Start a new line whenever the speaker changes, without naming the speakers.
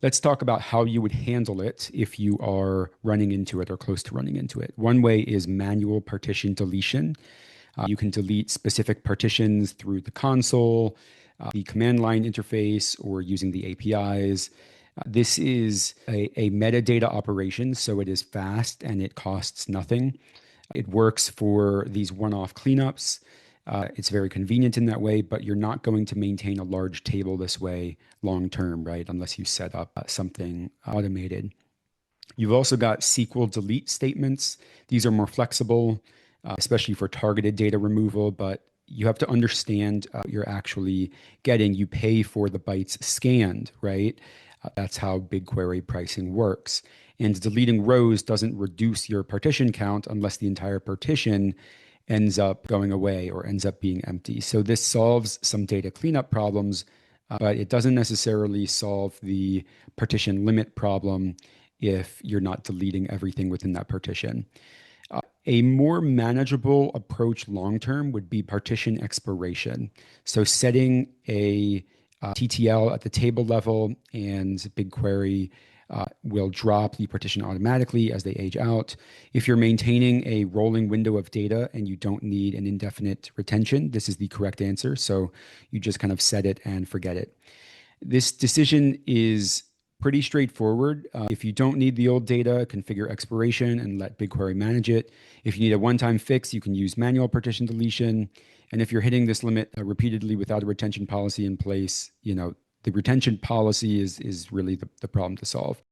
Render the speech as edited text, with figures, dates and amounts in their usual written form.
Let's talk about how you would handle it if you are running into it or close to running into it. One way is manual partition deletion. You can delete specific partitions through the console, the command line interface, or using the APIs. This is a metadata operation, so it is fast and it costs nothing. It works for these one-off cleanups. It's very convenient in that way, but you're not going to maintain a large table this way long term, right? Unless you set up something automated. You've also got SQL delete statements. These are more flexible, especially for targeted data removal, but you have to understand what you're actually getting. You pay for the bytes scanned, right? That's how BigQuery pricing works. And deleting rows doesn't reduce your partition count unless the entire partition ends up going away or ends up being empty. So this solves some data cleanup problems, but it doesn't necessarily solve the partition limit problem if you're not deleting everything within that partition. A more manageable approach long term would be partition expiration. So setting a TTL at the table level, and BigQuery will drop the partition automatically as they age out. If you're maintaining a rolling window of data and you don't need an indefinite retention, this is the correct answer. So you just kind of set it and forget it. This decision is pretty straightforward. If you don't need the old data, configure expiration and let BigQuery manage it. If you need a one-time fix, you can use manual partition deletion. And if you're hitting this limit repeatedly without a retention policy in place, the retention policy is really the problem to solve.